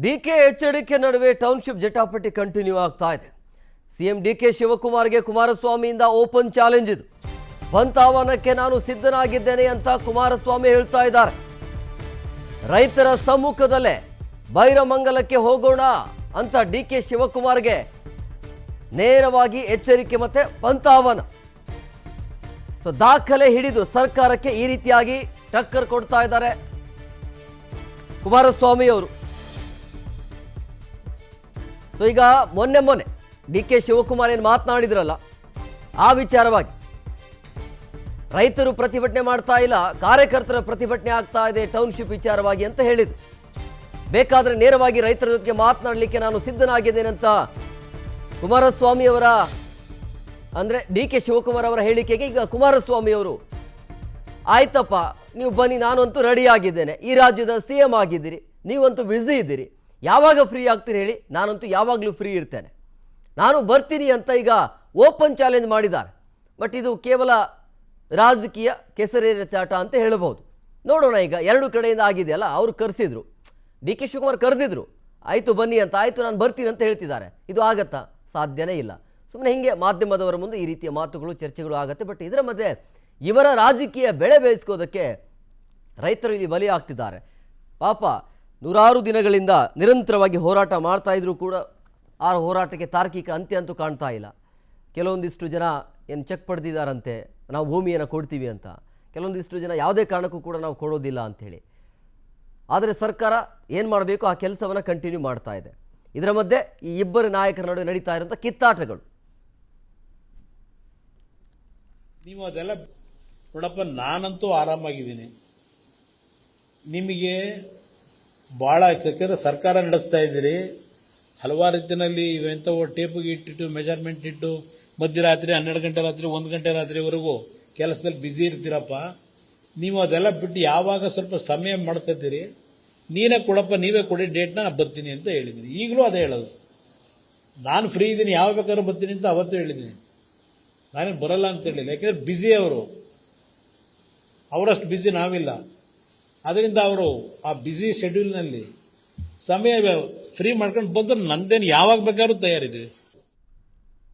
DK ಎಚ್ಚರಿಕೆ ನಡುವೆ township ಜಟಾಪಟಿ continue ಆಗ್ತಾ ಇದೆ. ಸಿಎಂ ಡಿಕೆ ಶಿವಕುಮಾರ್ಗೆ ಕುಮಾರಸ್ವಾಮಿಯಿಂದ ಓಪನ್ ಚಾಲೆಂಜ್ ಇದು. ಬಂತಾವನಕ್ಕೆ ನಾನು ಸಿದ್ಧನಾಗಿದ್ದೇನೆ ಅಂತ ಕುಮಾರಸ್ವಾಮಿ ಹೇಳ್ತಾ ಇದ್ದಾರೆ. ರೈತರ ಸಮ್ಮುಖದಲ್ಲೇ ಬೈರಮಂಗಲಕ್ಕೆ ಹೋಗೋಣ ಅಂತ ಡಿಕೆ ಶಿವಕುಮಾರ್ಗೆ ನೇರವಾಗಿ ಎಚ್ಚರಿಕೆ ಮತ್ತೆ ಬಂತಾವನ. ಸೊ ದಾಖಲೆ ಹಿಡಿದು ಸರ್ಕಾರಕ್ಕೆ ಈ ರೀತಿಯಾಗಿ ಟಕ್ಕರ್ ಕೊಡ್ತಾ ಇದ್ದಾರೆ ಕುಮಾರಸ್ವಾಮಿ ಅವರು. ಸೊ ಈಗ ಮೊನ್ನೆ ಡಿ ಕೆ ಶಿವಕುಮಾರ್ ಏನು ಮಾತನಾಡಿದ್ರಲ್ಲ, ಆ ವಿಚಾರವಾಗಿ ರೈತರು ಪ್ರತಿಭಟನೆ ಮಾಡ್ತಾ ಇಲ್ಲ, ಕಾರ್ಯಕರ್ತರ ಪ್ರತಿಭಟನೆ ಆಗ್ತಾ ಇದೆ ಟೌನ್ಶಿಪ್ ವಿಚಾರವಾಗಿ ಅಂತ ಹೇಳಿದ್ರು. ಬೇಕಾದ್ರೆ ನೇರವಾಗಿ ರೈತರ ಜೊತೆಗೆ ಮಾತನಾಡಲಿಕ್ಕೆ ನಾನು ಸಿದ್ಧನಾಗಿದ್ದೇನೆ ಅಂತ ಕುಮಾರಸ್ವಾಮಿ ಅವರ ಅಂದರೆ ಡಿ ಕೆ ಶಿವಕುಮಾರ್ ಅವರ ಹೇಳಿಕೆಗೆ ಈಗ ಕುಮಾರಸ್ವಾಮಿ ಅವರು ಆಯ್ತಪ್ಪ ನೀವು ಬನ್ನಿ, ನಾನಂತೂ ರೆಡಿ ಆಗಿದ್ದೇನೆ, ಈ ರಾಜ್ಯದ CM ಆಗಿದ್ದೀರಿ, ನೀವಂತೂ ಬ್ಯುಸಿ ಇದ್ದೀರಿ, ಯಾವಾಗ ಫ್ರೀ ಆಗ್ತೀರಿ ಹೇಳಿ, ನಾನಂತೂ ಯಾವಾಗಲೂ ಫ್ರೀ ಇರ್ತೇನೆ, ನಾನು ಬರ್ತೀನಿ ಅಂತ ಈಗ ಓಪನ್ ಚಾಲೆಂಜ್ ಮಾಡಿದ್ದಾರೆ. ಬಟ್ ಇದು ಕೇವಲ ರಾಜಕೀಯ ಕೆಸರೇರ ಚಾಟ ಅಂತ ಹೇಳಬಹುದು. ನೋಡೋಣ ಈಗ ಎರಡು ಕಡೆಯಿಂದ ಆಗಿದೆಯಲ್ಲ, ಅವರು ಕರೆಸಿದ್ರು, ಡಿ ಕೆ ಶಿವಕುಮಾರ್ ಕರೆದಿದ್ರು, ಆಯಿತು ಬನ್ನಿ ಅಂತ, ಆಯಿತು ನಾನು ಬರ್ತೀನಿ ಅಂತ ಹೇಳ್ತಿದ್ದಾರೆ. ಇದು ಆಗತ್ತಾ? ಸಾಧ್ಯನೇ ಇಲ್ಲ. ಸುಮ್ಮನೆ ಹಿಂಗೆ ಮಾಧ್ಯಮದವರ ಮುಂದೆ ಈ ರೀತಿಯ ಮಾತುಗಳು ಚರ್ಚೆಗಳು ಆಗುತ್ತೆ. ಬಟ್ ಇದರ ಮಧ್ಯೆ ಇವರ ರಾಜಕೀಯ ಬೆಳೆ ಬೇಯಿಸ್ಕೋದಕ್ಕೆ ರೈತರು ಇಲ್ಲಿ ಬಲಿ ಆಗ್ತಿದ್ದಾರೆ. ಪಾಪ ನೂರಾರು ದಿನಗಳಿಂದ ನಿರಂತರವಾಗಿ ಹೋರಾಟ ಮಾಡ್ತಾ ಇದ್ರು ಕೂಡ ಆ ಹೋರಾಟಕ್ಕೆ ತಾರ್ಕಿಕ ಅಂತ್ಯ ಅಂತೂ ಕಾಣ್ತಾ ಇಲ್ಲ. ಕೆಲವೊಂದಿಷ್ಟು ಜನ ಏನು ಚೆಕ್ ಪಡೆದಿದ್ದಾರಂತೆ, ನಾವು ಭೂಮಿಯನ್ನು ಕೊಡ್ತೀವಿ ಅಂತ. ಕೆಲವೊಂದಿಷ್ಟು ಜನ ಯಾವುದೇ ಕಾರಣಕ್ಕೂ ಕೂಡ ನಾವು ಕೊಡೋದಿಲ್ಲ ಅಂಥೇಳಿ. ಆದರೆ ಸರ್ಕಾರ ಏನು ಮಾಡಬೇಕು ಆ ಕೆಲಸವನ್ನು ಕಂಟಿನ್ಯೂ ಮಾಡ್ತಾ ಇದೆ. ಇದರ ಮಧ್ಯೆ ಈ ಇಬ್ಬರು ನಾಯಕರ ನಡುವೆ ನಡೀತಾ ಇರುವಂಥ ಕಿತ್ತಾಟಗಳು. ನೀವು ಅದೆಲ್ಲ ನೋಡಪ್ಪ, ನಾನಂತೂ ಆರಾಮಾಗಿದ್ದೀನಿ. ನಿಮಗೆ ಭಾಳ ಯಾಕಂದರೆ ಸರ್ಕಾರ ನಡೆಸ್ತಾ ಇದ್ದೀರಿ, ಹಲವಾರು ರೀತಿಯಲ್ಲಿ ಇವೆಂಥವು ಟೇಪಿಗೆ ಇಟ್ಟಿಟ್ಟು ಮೆಜರ್ಮೆಂಟ್ ಇಟ್ಟು ಮಧ್ಯರಾತ್ರಿ 12 ಗಂಟೆ ರಾತ್ರಿ 1 ಗಂಟೆ ರಾತ್ರಿವರೆಗೂ ಕೆಲಸದಲ್ಲಿ ಬ್ಯುಸಿ ಇರ್ತೀರಪ್ಪ. ನೀವು ಅದೆಲ್ಲ ಬಿಟ್ಟು ಯಾವಾಗ ಸ್ವಲ್ಪ ಸಮಯ ಮಾಡ್ಕೊತೀರಿ, ನೀನೇ ಕೊಡಪ್ಪ, ನೀವೇ ಕೊಡಿ ಡೇಟ್ನ, ನಾನು ಬರ್ತೀನಿ ಅಂತ ಹೇಳಿದ್ದೀನಿ. ಈಗಲೂ ಅದೇ ಹೇಳೋದು, ನಾನು ಫ್ರೀ ಇದ್ದೀನಿ, ಯಾವ ಬೇಕಾದ್ರೂ ಬರ್ತೀನಿ ಅಂತ ಅವತ್ತು ಹೇಳಿದ್ದೀನಿ. ನಾನೇನು ಬರಲ್ಲ ಅಂತ ಹೇಳಿಲ್ಲ, ಯಾಕೆಂದರೆ ಬ್ಯುಸಿ ಅವರು, ಅವರಷ್ಟು ಬ್ಯುಸಿ ನಾವಿಲ್ಲ. ಅದರಿಂದ ಅವರು ಆ ಬ್ಯುಸಿ ಶೆಡ್ಯೂಲ್ನಲ್ಲಿ ಸಮಯ ಫ್ರೀ ಮಾಡ್ಕೊಂಡು ಬಂದ್ರೆ ನಂದೇನು ಯಾವಾಗ ಬೇಕಾದ್ರೂ ತಯಾರಿದ್ದೀವಿ.